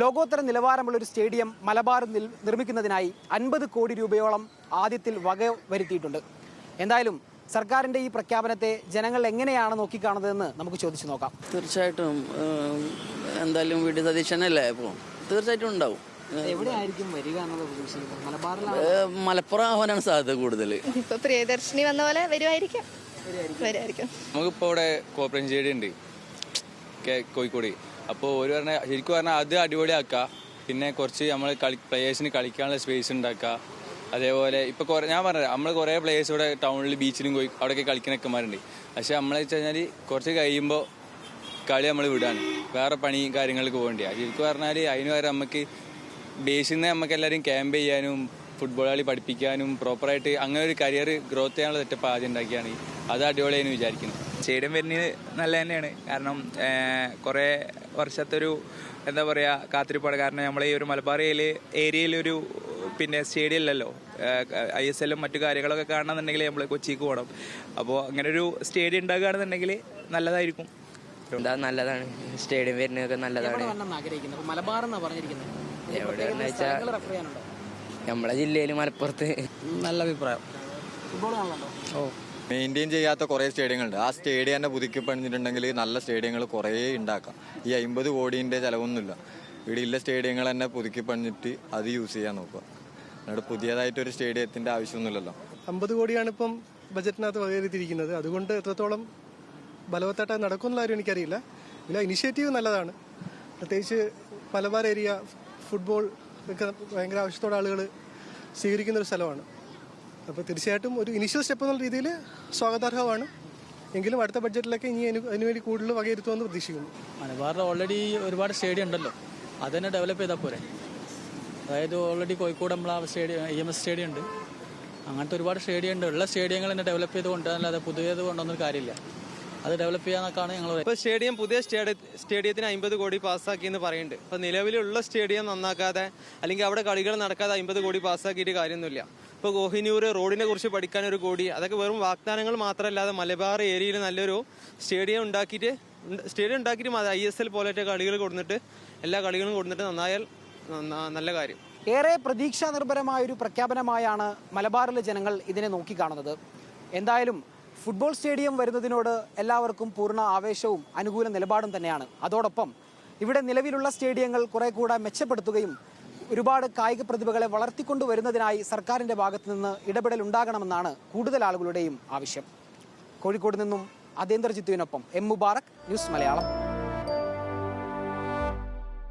ലോകോത്തര നിലവാരമുള്ള ഒരു സ്റ്റേഡിയം മലബാറിൽ നിർമ്മിക്കുന്നതിനായി 50 കോടി രൂപയോളം ആദ്യത്തിൽ വകവരുത്തിയിട്ടുണ്ട്. എന്തായാലും സർക്കാരിൻ്റെ ഈ പ്രഖ്യാപനത്തെ ജനങ്ങൾ എങ്ങനെയാണ് നോക്കിക്കാണുന്നതെന്ന് നമുക്ക് ചോദിച്ചു നോക്കാം. തീർച്ചയായിട്ടും എന്തായാലും വി ഡി സതീശനല്ലേ ഇപ്പോൾ തീർച്ചയായിട്ടും ഉണ്ടാവും. എവിടെയായിരിക്കും വരിക മലപ്പുറം ആവാനാണ് സാധ്യത കൂടുതൽ. ഇപ്പൊ പ്രിയദർശിനി വന്ന പോലെ വരുമായിരിക്കും. നമുക്കിപ്പോൾ ഇവിടെ കോപ്പറേഞ്ചേരി ഉണ്ട് കോഴിക്കോട്. അപ്പോൾ ശരിക്കും പറഞ്ഞാൽ അത് അടിപൊളിയാക്കുക. പിന്നെ കുറച്ച് നമ്മൾ പ്ലേയേഴ്സിന് കളിക്കാനുള്ള സ്പേസ് ഉണ്ടാക്കുക. അതേപോലെ ഇപ്പോൾ ഞാൻ പറഞ്ഞത് നമ്മൾ കുറേ പ്ലേയേഴ്സ് ഇവിടെ ടൗണിൽ ബീച്ചിലും പോയി അവിടെയൊക്കെ കളിക്കണൊക്കെമാരുണ്ട്. പക്ഷെ നമ്മളെ വെച്ച് കഴിഞ്ഞാൽ കുറച്ച് കഴിയുമ്പോൾ കളി നമ്മൾ വിടാണ്, വേറെ പണി കാര്യങ്ങൾക്ക് പോകേണ്ടിയാണ്. ശരിക്കും പറഞ്ഞാൽ അതിന് വരെ നമുക്ക് ബേസിൽ നിന്ന് നമുക്ക് എല്ലാവരും ക്യാമ്പ് ചെയ്യാനും ഫുട്ബോൾ കളി പഠിപ്പിക്കാനും പ്രോപ്പറായിട്ട് അങ്ങനെ ഒരു കരിയർ ഗ്രോത്ത് ചെയ്യാനുള്ള സെറ്റപ്പ് ആദ്യം ഉണ്ടാക്കിയാണ്. അത് അടിപൊളിയായി വിചാരിക്കുന്നു. സ്റ്റേഡിയം വരുന്നത് നല്ല തന്നെയാണ്. കാരണം കുറേ വർഷത്തൊരു എന്താ പറയുക കാത്തിരിപ്പാണ്. കാരണം നമ്മൾ ഈ ഒരു മലബാർ ഏരിയയിലൊരു പിന്നെ സ്റ്റേഡിയം ഇല്ലല്ലോ. ISL മറ്റു കാര്യങ്ങളൊക്കെ കാണണമെന്നുണ്ടെങ്കിൽ നമ്മൾ കൊച്ചിക്ക് പോകണം. അപ്പോൾ അങ്ങനെ ഒരു സ്റ്റേഡിയം ഉണ്ടാകുകയാണെന്നുണ്ടെങ്കിൽ നല്ലതായിരിക്കും. നല്ലതാണ് സ്റ്റേഡിയം വരുന്നതൊക്കെ നല്ലതാണ്. എവിടെയാണെന്ന് വെച്ചാൽ നമ്മളെ ജില്ലയിൽ മലപ്പുറത്ത്. നല്ല അഭിപ്രായം. മെയിൻറ്റെയിൻ ചെയ്യാത്ത കുറേ സ്റ്റേഡിയങ്ങളുണ്ട്. ആ സ്റ്റേഡിയം തന്നെ പുതുക്കി പണിഞ്ഞിട്ടുണ്ടെങ്കിൽ നല്ല സ്റ്റേഡിയങ്ങൾ കുറേ ഉണ്ടാക്കാം. ഈ 50 കോടിൻ്റെ ചിലവൊന്നുമില്ല. ഇവിടെ ഉള്ള സ്റ്റേഡിയങ്ങൾ തന്നെ പുതുക്കി പണിഞ്ഞിട്ട് അത് യൂസ് ചെയ്യാൻ നോക്കുക. അവിടെ പുതിയതായിട്ടൊരു സ്റ്റേഡിയത്തിൻ്റെ ആവശ്യമൊന്നുമില്ലല്ലോ. 50 കോടിയാണ് ഇപ്പം ബജറ്റിനകത്ത് വകയിരുത്തിയിരിക്കുന്നത്. അതുകൊണ്ട് എത്രത്തോളം ബലവത്തായിട്ട് നടക്കുമെന്നുള്ള കാര്യം എനിക്കറിയില്ല. പിന്നെ ഇനിഷ്യേറ്റീവ് നല്ലതാണ്. പ്രത്യേകിച്ച് മലബാർ ഏരിയ ഫുട്ബോൾ ഒക്കെ ഭയങ്കര ആവശ്യത്തോടെ ആളുകൾ സ്വീകരിക്കുന്നൊരു സ്ഥലമാണ്. അപ്പോൾ തീർച്ചയായിട്ടും ഒരു ഇനിഷ്യൽ സ്റ്റെപ്പ് എന്നുള്ള രീതിയിൽ സ്വാഗതാർഹമാണ്. എങ്കിലും അടുത്ത ബഡ്ജറ്റിലൊക്കെ ഇനി അതിനുവേണ്ടി കൂടുതൽ വകയിരുത്തുമെന്ന് പ്രതീക്ഷിക്കുന്നു. മലബാറിൽ ഓൾറെഡി ഒരുപാട് സ്റ്റേഡിയം ഉണ്ടല്ലോ, അത് തന്നെ ഡെവലപ്പ് ചെയ്താൽ പോരെ. അതായത് ഓൾറെഡി കോഴിക്കോട് നമ്മൾ ആ സ്റ്റേഡിയം EMS സ്റ്റേഡിയം ഉണ്ട്. അങ്ങനത്തെ ഒരുപാട് സ്റ്റേഡിയം ഉണ്ട്. ഉള്ള സ്റ്റേഡിയങ്ങൾ തന്നെ ഡെവലപ്പ് ചെയ്ത് കൊണ്ടുവരാനല്ലാതെ പുതിയത് കൊണ്ടൊന്നും കാര്യമില്ല. അത് ഡെവലപ്പ് ചെയ്യാനൊക്കെയാണ് ഞങ്ങൾ. ഇപ്പോൾ സ്റ്റേഡിയം പുതിയ സ്റ്റേഡിയത്തിന് 50 കോടി പാസ്സാക്കി എന്ന് പറയുന്നുണ്ട്. ഇപ്പോൾ നിലവിലുള്ള സ്റ്റേഡിയം നന്നാക്കാതെ അല്ലെങ്കിൽ അവിടെ കളികൾ നടക്കാതെ 50 കോടി പാസ്സാക്കിയിട്ട് കാര്യമൊന്നുമില്ല. ഇപ്പോൾ കോഹിനൂർ റോഡിനെ കുറിച്ച് പഠിക്കാൻ 1 കോടി, അതൊക്കെ വെറും വാഗ്ദാനങ്ങൾ മാത്രമല്ലാതെ മലബാർ ഏരിയയിൽ നല്ലൊരു സ്റ്റേഡിയം ഉണ്ടാക്കിയിട്ട് ISL പോലത്തെ കളികൾ കൊടുത്തിട്ട് എല്ലാ കളികളും കൊടുത്തിട്ട് നന്നായാൽ നല്ല കാര്യം. ഏറെ പ്രതീക്ഷാ നിർഭരമായൊരു പ്രഖ്യാപനമായാണ് മലബാറിലെ ജനങ്ങൾ ഇതിനെ നോക്കിക്കാണുന്നത്. എന്തായാലും ഫുട്ബോൾ സ്റ്റേഡിയം വരുന്നതിനോട് എല്ലാവർക്കും പൂർണ്ണ ആവേശവും അനുകൂല നിലപാടും തന്നെയാണ്. അതോടൊപ്പം ഇവിടെ നിലവിലുള്ള സ്റ്റേഡിയങ്ങൾ കുറെ കൂടെ മെച്ചപ്പെടുത്തുകയും ഒരുപാട് കായിക പ്രതിഭകളെ വളർത്തിക്കൊണ്ടുവരുന്നതിനായി സർക്കാരിൻ്റെ ഭാഗത്തു നിന്ന് ഇടപെടൽ ഉണ്ടാകണമെന്നാണ് കൂടുതൽ ആളുകളുടെയും ആവശ്യം. കോഴിക്കോട് നിന്നും അതേന്ദ്രജിത്തുവിനൊപ്പം M മുബാറക്, ന്യൂസ് മലയാളം.